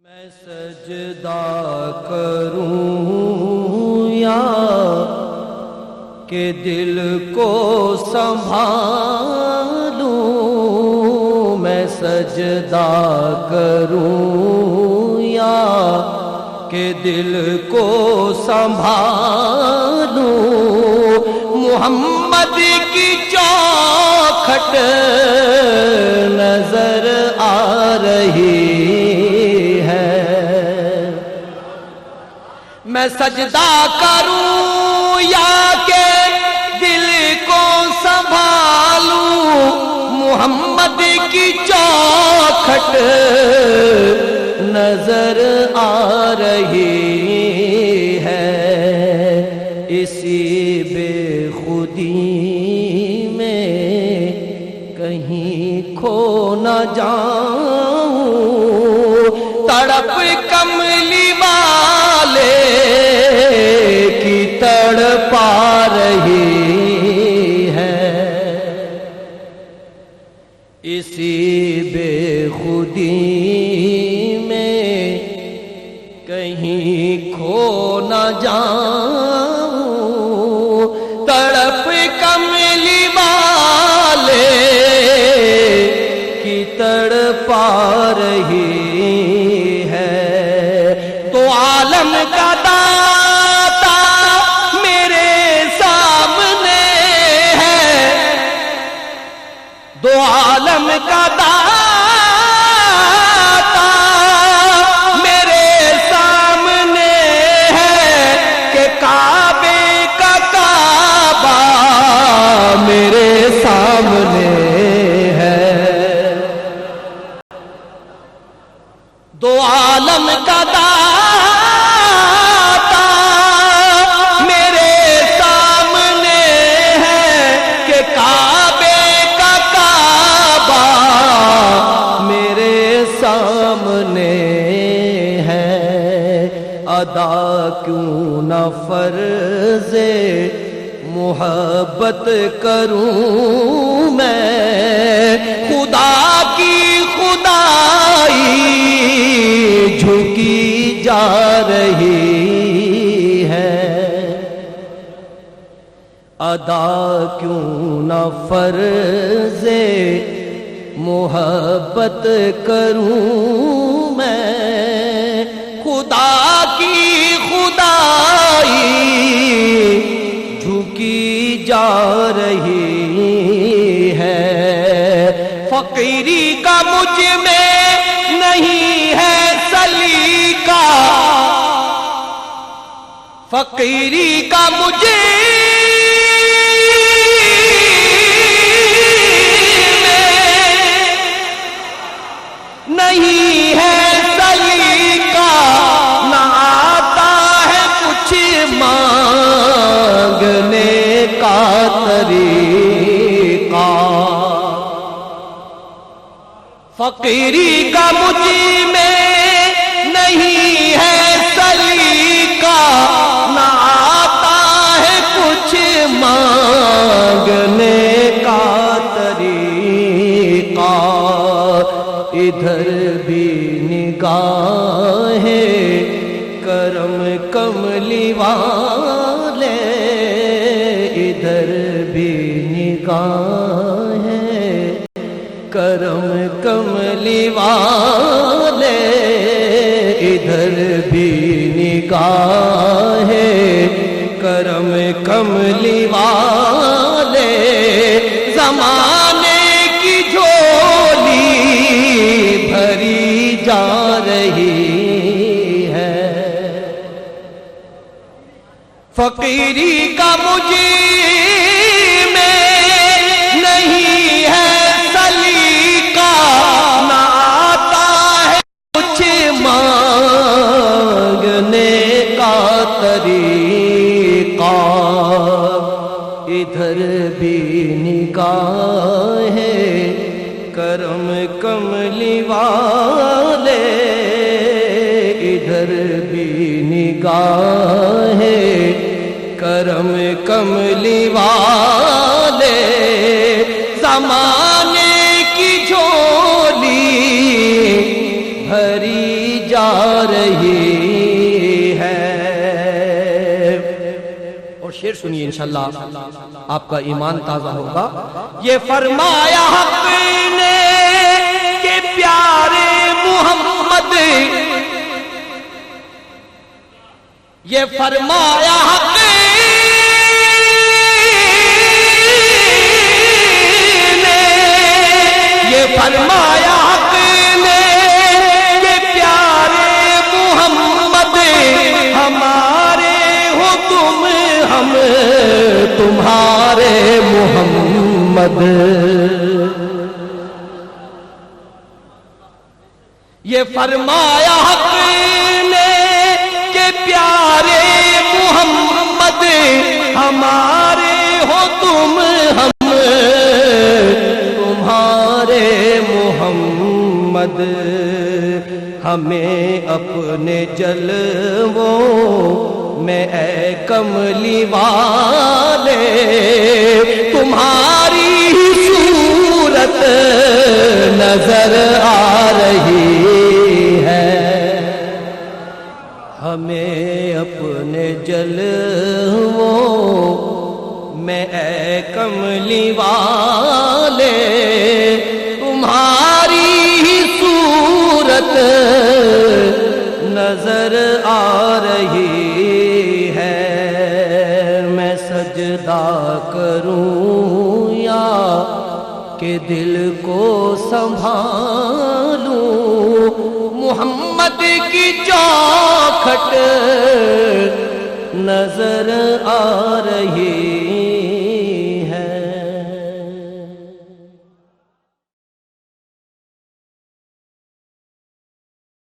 میں سجدہ کروں یا کہ دل کو سنبھالوں، میں سجدہ کروں یا کہ دل کو سنبھالوں، محمد کی چوکھٹ نظر آ رہی ہے، میں سجدہ کروں یا کہ دل کو سنبھالوں، محمد کی چوکھٹ نظر آ رہی ہے، اسی بے خودی میں کہیں کھو نہ جاؤں، تڑپ کملی والے کی تڑپا رہی ہے، اسی بے خودی میں کہیں کھو نہ جاؤں، تڑپ کملی والے کی تڑپا رہی ہے، تو عالم کا داتا میرے سامنے ہے، دو عالم کا داتا میرے سامنے ہے، کہ کعبے کا کعبہ میرے سامنے ہے، دو عالم کا داتا میرے سامنے ہے، کہ کعبے کا کعبہ میرے سامنے ہے، ادا کیوں نہ فرض محبت کروں میں، خدا کی خدائی جھکی جا رہی ہے، ادا کیوں نہ فرض محبت کروں میں، خدا کی خدائی جھکی جا رہی ہے، فقیری کا مجھ میں نہیں ہے سلیقہ، فقیری کا مجھے نہیں ہے سلیقہ، نہ آتا ہے کچھ مانگنے کا طریقہ، فقیری کا مجھ میں نہیں ہے سلیقہ، نہ آتا ہے کچھ مانگنے کا طریقہ، ادھر بھی نگاہیں کرم کملی والے، ادھر بھی نگاہیں کرم کملی والے، ادھر بھی نگاہیں کرم کملی والے، زمانے کی جھولی بھری جا رہی ہے، فقیری کا مجھ میں نہیں ہے سلیقہ، نہ آتا ہے کچھ مانگنے کا طریقہ، ادھر بھی نگاہیں کرم کملی والے، ادھر بھی نگاہیں کرم کملی والے، زمانے کی جھولی بھری جا رہی ہے. اور شعر سنیے انشاءاللہ آپ کا ایمان تازہ ہوگا. یہ فرمایا حق نے کہ پیارے محمد، یہ فرمایا حق نے، یہ فرمایا حق نے کہ پیارے محمد ہمارے ہو تم، ہم تمہارے محمد. یہ فرمایا حق نے کہ پیارے محمد ہمارے ہو تم، ہم تمہارے محمد. ہمیں اپنے جلووں میں اے کملی والے تمہاری صورت نظر آ رہی ہے. ہمیں اپنے جلووں میں اے کملی والے تمہاری صورت نظر آ رہی ہے. میں سجدہ کروں یا کہ دل کو سنبھالوں، محمد کی چوکھٹ نظر آ رہی